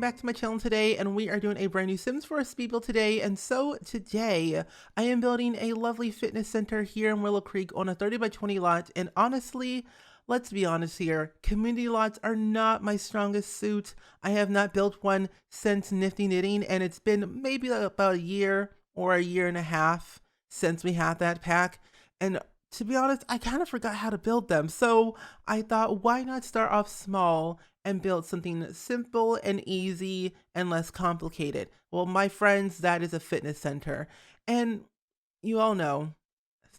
back to my channel today, and we are doing a brand new Sims 4 speed build today. And so today I am building a lovely fitness center here in Willow Creek on a 30 by 20 lot. And honestly, let's be honest here, community lots are not my strongest suit. I have not built one since Nifty Knitting, and it's been maybe about a year or a year and a half since we had that pack. And to be honest, I kind of forgot how to build them. So I thought, why not start off small and build something simple and easy and less complicated? Well, my friends, that is a fitness center. And you all know,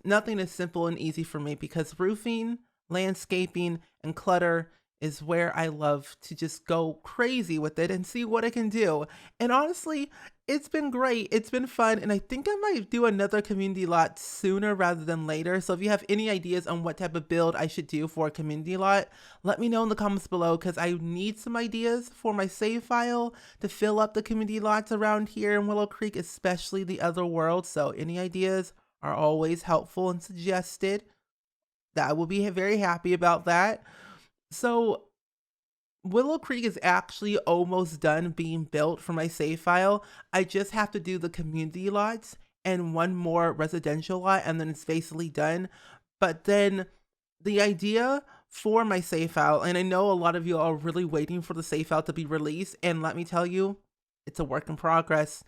nothing is simple and easy for me because roofing, landscaping, and clutter is where I love to just go crazy with it and see what I can do. And honestly, it's been great. It's been fun. And I think I might do another community lot sooner rather than later. So if you have any ideas on what type of build I should do for a community lot, let me know in the comments below because I need some ideas for my save file to fill up the community lots around here in Willow Creek, especially the other world. So any ideas are always helpful and suggested. I will be very happy about that. So Willow Creek is actually almost done being built for my save file. I just have to do the community lots and one more residential lot, and then it's basically done. But then the idea for my save file, and I know a lot of you are really waiting for the save file to be released, and let me tell you, it's a work in progress.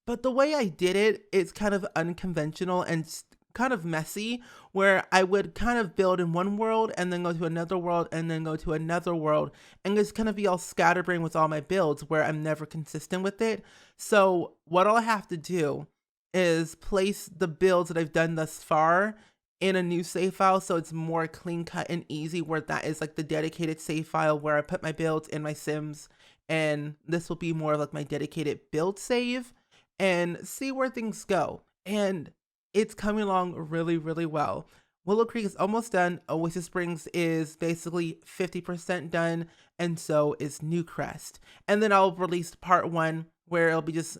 But the way I did it, it's kind of unconventional and kind of messy, where I would kind of build in one world and then go to another world and then go to another world and just kind of be all scatterbrained with all my builds where I'm never consistent with it. So what I'll have to do is place the builds that I've done thus far in a new save file so it's more clean cut and easy, where that is like the dedicated save file where I put my builds in my Sims, and this will be more of like my dedicated build save and see where things go. And it's coming along really, really well. Willow Creek is almost done. Oasis Springs is basically 50% done, and so is Newcrest. And then I'll release part 1 where it'll be just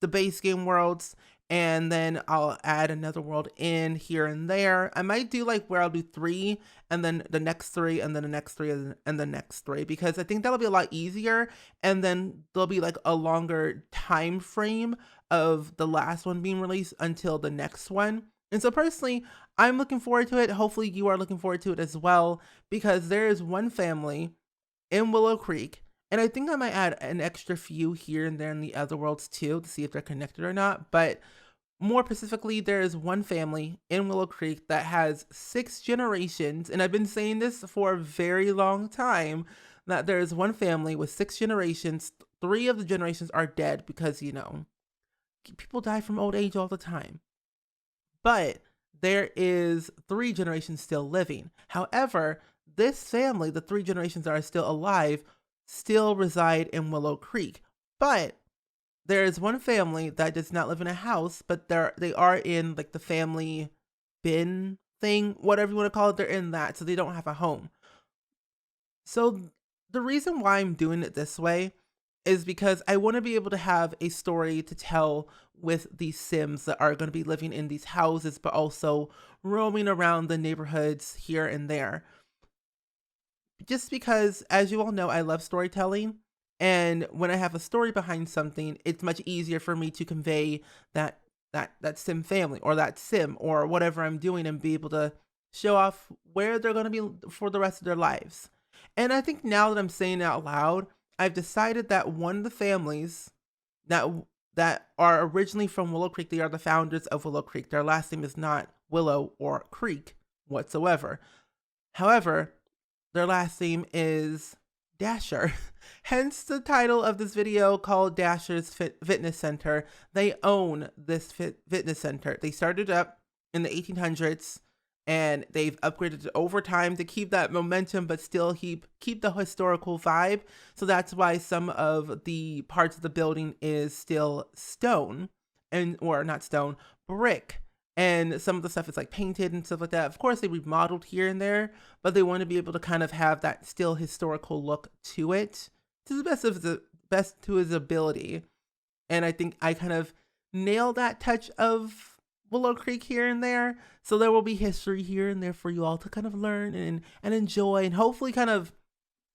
the base game worlds, and then I'll add another world in here and there. I might do like where I'll do 3 and then the next 3 and then the next 3 and the next 3, because I think that'll be a lot easier, and then there'll be like a longer time frame of the last one being released until the next one. And so personally, I'm looking forward to it. Hopefully you are looking forward to it as well, because there is one family in Willow Creek, and I think I might add an extra few here and there in the other worlds too to see if they're connected or not. But more specifically, there is one family in Willow Creek that has 6 generations, and I've been saying this for a very long time, that there is one family with 6 generations. 3 of the generations are dead because, you know, people die from old age all the time. But there is 3 generations still living. However, this family, the 3 generations that are still alive, still reside in Willow Creek. But there is one family that does not live in a house, but they are in like the family bin thing, whatever you want to call it. They're in that, so they don't have a home. So the reason why I'm doing it this way is because I want to be able to have a story to tell with these Sims that are going to be living in these houses, but also roaming around the neighborhoods here and there. Just because, as you all know, I love storytelling. And when I have a story behind something, it's much easier for me to convey that Sim family or that Sim or whatever I'm doing, and be able to show off where they're going to be for the rest of their lives. And I think now that I'm saying it out loud, I've decided that one of the families that are originally from Willow Creek, they are the founders of Willow Creek. Their last name is not Willow or Creek whatsoever. However, their last name is Dasher. Hence the title of this video called Dasher's Fitness Center. They own this fitness center. They started up in the 1800s, and they've upgraded it over time to keep that momentum, but still keep the historical vibe. So that's why some of the parts of the building is still stone, or not stone, brick. And some of the stuff is like painted and stuff like that. Of course, they remodeled here and there, but they want to be able to kind of have that still historical look to it, to the best to his ability. And I think I kind of nailed that touch of Willow Creek here and there. So there will be history here and there for you all to kind of learn and enjoy, and hopefully kind of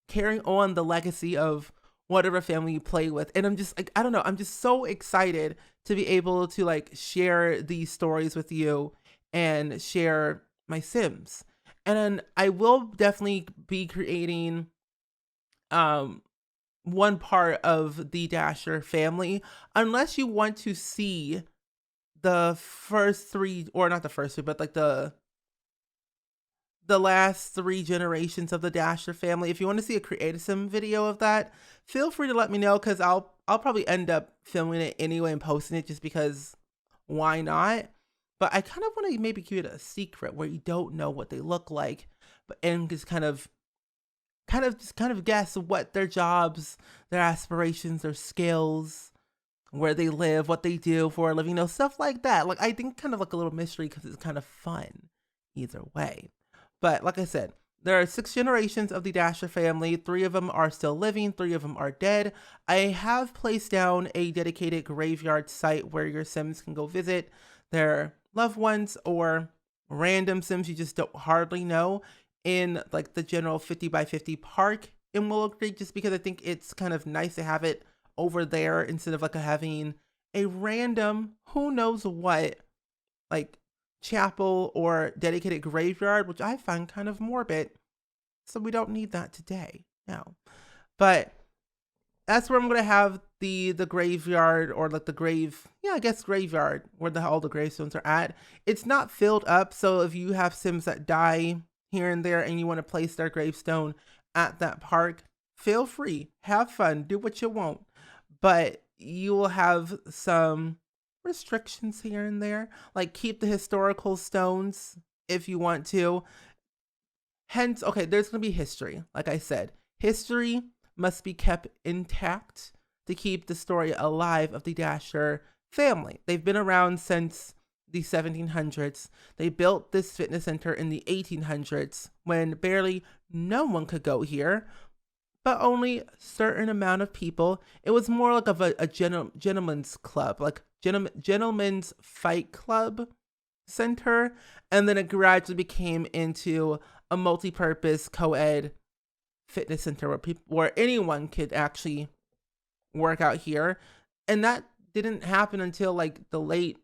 carrying on the legacy of whatever family you play with. And I'm just like, I don't know, I'm just so excited to be able to like share these stories with you and share my Sims. And then I will definitely be creating um one part of the Dasher family, unless you want to see the first three, or not the first three, but like the last three generations of the Dasher family. If you want to see a creative sim video of that, feel free to let me know, because I'll probably end up filming it anyway and posting it, just because why not? But I kind of want to maybe keep it a secret where you don't know what they look like, but and just kind of guess what their jobs, their aspirations, their skills, where they live, what they do for a living, stuff like that. Like, I think kind of like a little mystery, because it's kind of fun either way. But like I said, there are 6 generations of the Dasher family. 3 of them are still living, 3 of them are dead. I have placed down a dedicated graveyard site where your Sims can go visit their loved ones, or random Sims you just don't hardly know, in like the general 50 by 50 park in Willow Creek, just because I think it's kind of nice to have it over there instead of like having a random who knows what like chapel or dedicated graveyard, which I find kind of morbid. So we don't need that today. No. But that's where I'm gonna have the graveyard, or like the grave, yeah, I guess graveyard, where all the gravestones are at. It's not filled up, so if you have Sims that die here and there and you want to place their gravestone at that park, feel free, have fun, do what you want. But you will have some restrictions here and there, like keep the historical stones if you want to. Hence, okay, there's going to be history. Like I said, history must be kept intact to keep the story alive of the Dasher family. They've been around since the 1700s. They built this fitness center in the 1800s when barely no one could go here, but only a certain amount of people. It was more like of a gentleman's club, like gentleman's fight club center, and then it gradually became into a multi-purpose co-ed fitness center where anyone could actually work out here. And that didn't happen until like the late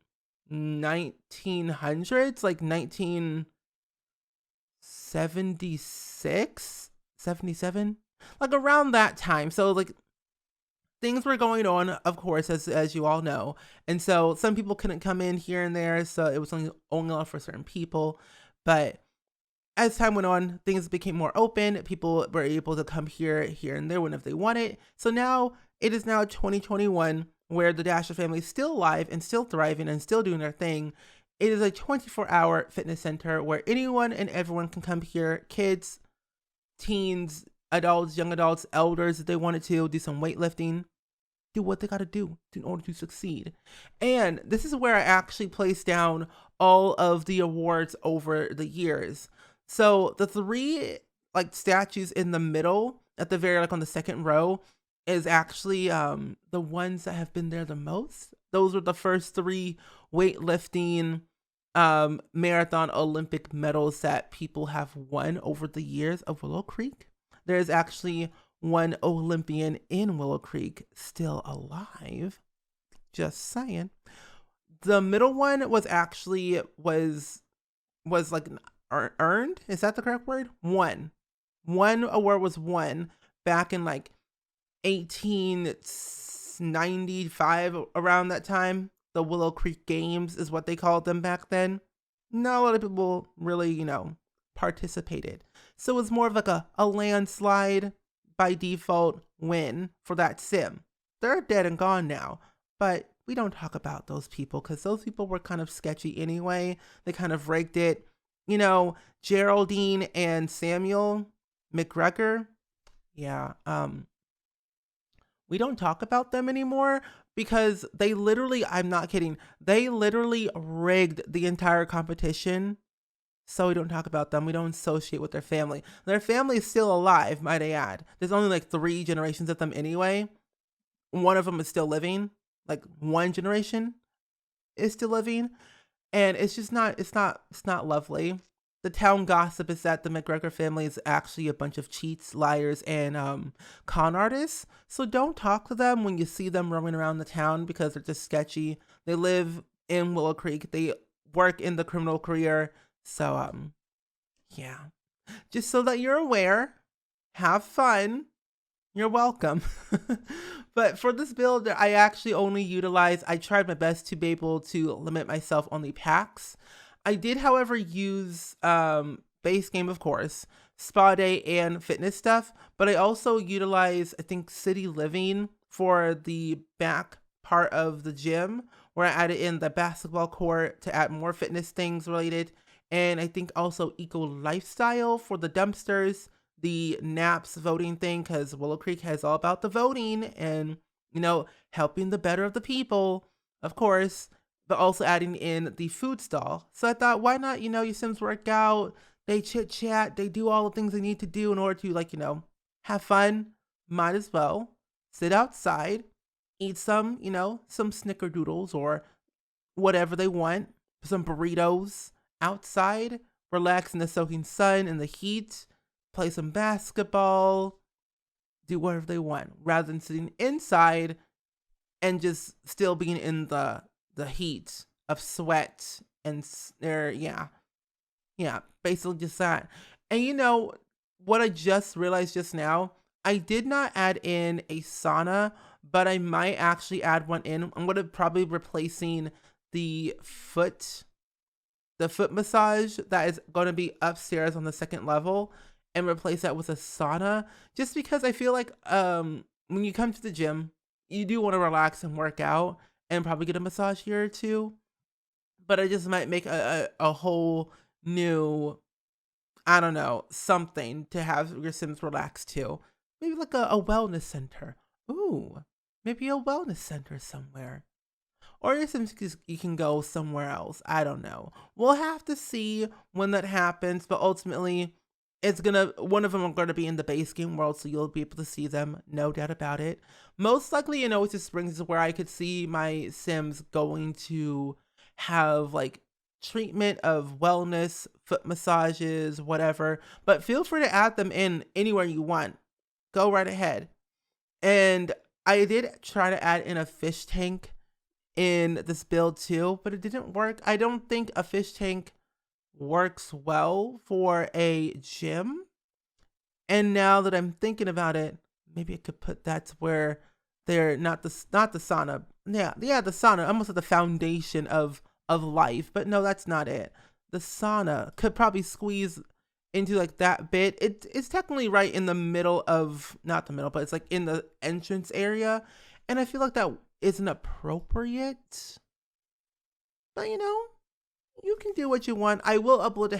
1900s, like 1976, 77, like around that time. So like things were going on, of course, as you all know. And so some people couldn't come in here and there, so it was only allowed for certain people. But as time went on, things became more open. People were able to come here and there whenever they wanted. So now it is now 2021, where the Dasher family is still alive and still thriving and still doing their thing. It is a 24-hour fitness center where anyone and everyone can come here. Kids, teens, adults, young adults, elders, if they wanted to do some weightlifting, do what they got to do in order to succeed. And this is where I actually place down all of the awards over the years. So the 3 like statues in the middle, at the very like on the second row, is actually the ones that have been there the most. Those were the first 3 weightlifting marathon Olympic medals that people have won over the years of Willow Creek. There's actually one Olympian in Willow Creek still alive. Just saying. The middle one was actually was like earned. Is that the correct word? One award was won back in like 1895, around that time. The Willow Creek Games is what they called them back then. Not a lot of people really, participated. So it was more of like a landslide by default win for that sim. They're dead and gone now, but we don't talk about those people because those people were kind of sketchy anyway. They kind of rigged it. Geraldine and Samuel McGregor. Yeah, we don't talk about them anymore because they literally, I'm not kidding, they literally rigged the entire competition. So we don't talk about them. We don't associate with their family. Their family is still alive, might I add. There's only like 3 generations of them anyway. One of them is still living. Like one generation is still living. And it's just not, it's not lovely. the town gossip is that the McGregor family is actually a bunch of cheats, liars, and con artists. So don't talk to them when you see them roaming around the town because they're just sketchy. They live in Willow Creek. They work in the criminal career. So yeah. Just so that you're aware, have fun. You're welcome. But for this build, I actually only I tried my best to be able to limit myself only packs. I did, however, use base game, of course, spa day and fitness stuff, but I also utilize, I think, city living for the back part of the gym, where I added in the basketball court to add more fitness things related. And I think also eco lifestyle for the dumpsters, the naps voting thing, because Willow Creek has all about the voting and, helping the better of the people, of course, but also adding in the food stall. So I thought, why not, your Sims work out, they chit chat, they do all the things they need to do in order to, have fun. Might as well sit outside, eat some snickerdoodles or whatever they want, some burritos outside, relax in the soaking sun and the heat, play some basketball, do whatever they want, rather than sitting inside and just still being in the heat of sweat and basically just that. And what I just realized just now, I did not add in a sauna, but I might actually add one in. I'm going to probably replacing the foot massage that is going to be upstairs on the second level and replace that with a sauna, just because I feel like when you come to the gym, you do want to relax and work out and probably get a massage here or two, but I just might make a whole new, I don't know, something to have your Sims relax to. Maybe like a wellness center. Ooh, maybe a wellness center somewhere. Or your Sims, you can go somewhere else. I don't know. We'll have to see when that happens, but ultimately, one of them are gonna be in the base game world, so you'll be able to see them, no doubt about it. Most likely, it's just Springs is where I could see my Sims going to have like treatment of wellness, foot massages, whatever. But feel free to add them in anywhere you want. Go right ahead. And I did try to add in a fish tank in this build too, but it didn't work. I don't think a fish tank works well for a gym. And now that I'm thinking about it, maybe I could put that to where they're not the sauna. Yeah, the sauna, almost at the foundation of life. But no, that's not it. The sauna could probably squeeze into like that bit. It's technically right in the middle of, not the middle, but it's like in the entrance area. And I feel like that isn't appropriate. But you can do what you want. I will upload it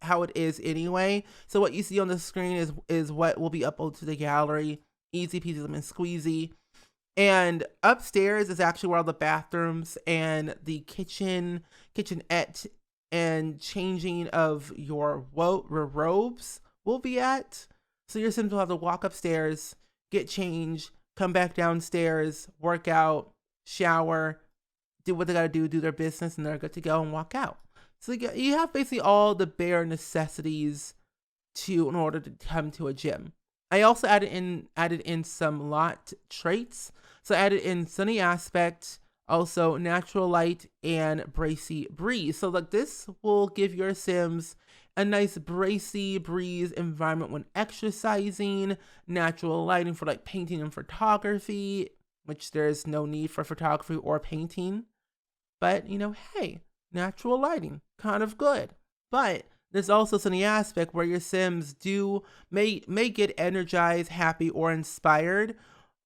how it is anyway. So what you see on the screen is what will be uploaded to the gallery. Easy peasy lemon squeezy. And upstairs is actually where all the bathrooms and the kitchenette and changing of your robes will be at. So your Sims will have to walk upstairs, get changed, come back downstairs, work out, shower, do what they gotta do their business, and they're good to go and walk out. So you have basically all the bare necessities in order to come to a gym. I also added in some lot traits. So I added in sunny aspect, also natural light, and bracey breeze. So like this will give your Sims a nice bracey breeze environment when exercising, natural lighting for like painting and photography, which there's no need for photography or painting. But, hey, natural lighting, kind of good. But there's also sunny aspect where your Sims may get energized, happy, or inspired.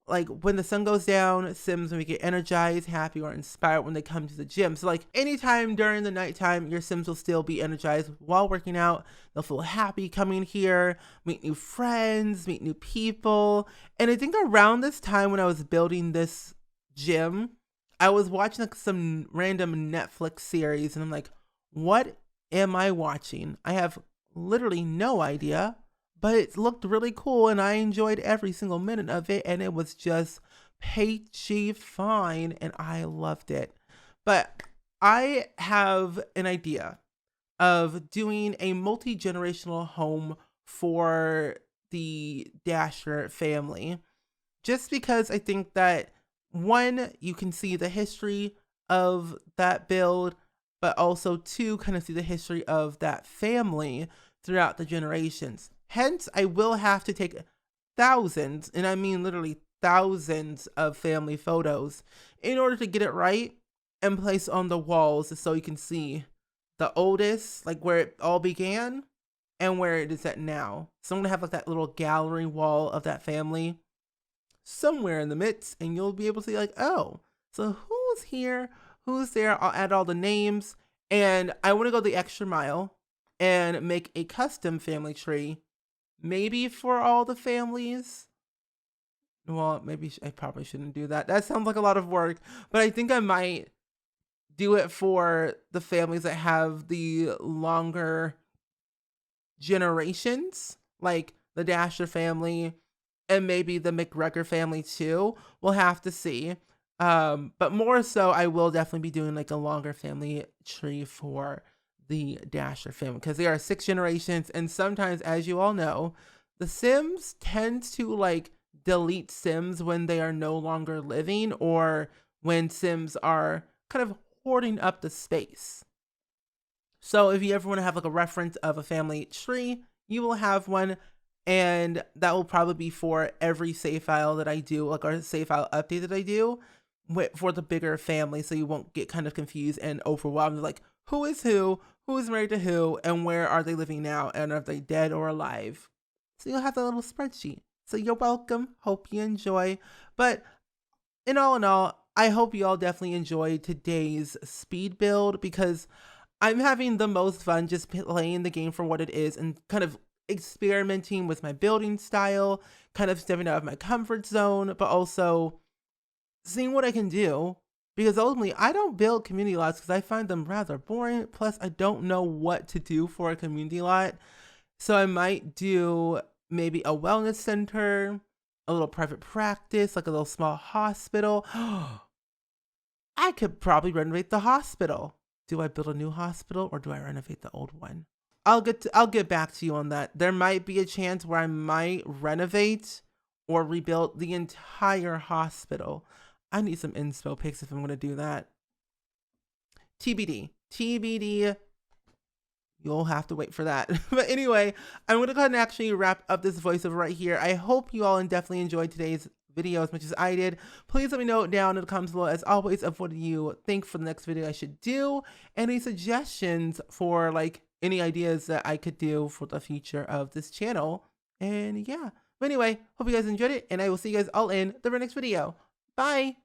Like when the sun goes down, Sims may get energized, happy, or inspired when they come to the gym. So like anytime during the nighttime, your Sims will still be energized while working out. They'll feel happy coming here, meet new friends, meet new people. And I think around this time when I was building this gym, I was watching like some random Netflix series and I'm like, what am I watching? I have literally no idea, but it looked really cool and I enjoyed every single minute of it and it was just peachy fine and I loved it. But I have an idea. of doing a multi-generational home for the Dasher family. Just because I think that one, you can see the history of that build, but also two, kind of see the history of that family throughout the generations. Hence, I will have to take thousands, and I mean literally thousands of family photos in order to get it right and place on the walls so you can see the oldest, like where it all began and where it is at now. So I'm gonna have like that little gallery wall of that family somewhere in the midst, and you'll be able to see like, oh, so who's here, who's there. I'll add all the names, and I want to go the extra mile and make a custom family tree, maybe for all the families. Well, maybe I probably shouldn't do that. That sounds like a lot of work, but I think I might do it for the families that have the longer generations, like the Dasher family and maybe the McGregor family too. We'll have to see. But more so, I will definitely be doing like a longer family tree for the Dasher family because there are 6 generations, and sometimes, as you all know, the Sims tends to like delete Sims when they are no longer living or when Sims are kind of hoarding up the space. So if you ever want to have like a reference of a family tree, you will have one, and that will probably be for every save file that I do, like our save file update that I do for the bigger family, so you won't get kind of confused and overwhelmed, like who is married to who, and where are they living now, and are they dead or alive. So you'll have that little spreadsheet. So you're welcome. Hope you enjoy. But in all, I hope you all definitely enjoyed today's speed build because I'm having the most fun just playing the game for what it is and kind of experimenting with my building style, kind of stepping out of my comfort zone, but also seeing what I can do. Because ultimately, I don't build community lots because I find them rather boring. Plus, I don't know what to do for a community lot. So I might do maybe a wellness center, a little private practice, like a little small hospital. I could probably renovate the hospital. Do I build a new hospital or do I renovate the old one? I'll get back to you on that. There might be a chance where I might renovate or rebuild the entire hospital. I need some inspo pics if I'm going to do that. TBD. You'll have to wait for that. But anyway, I'm going to go ahead and actually wrap up this voiceover right here. I hope you all definitely enjoyed today's video as much as I did. Please let me know down in the comments below, as always, of what you think for the next video I should do. Any suggestions for like any ideas that I could do for the future of this channel. And yeah. But anyway, hope you guys enjoyed it, and I will see you guys all in the very next video. Bye!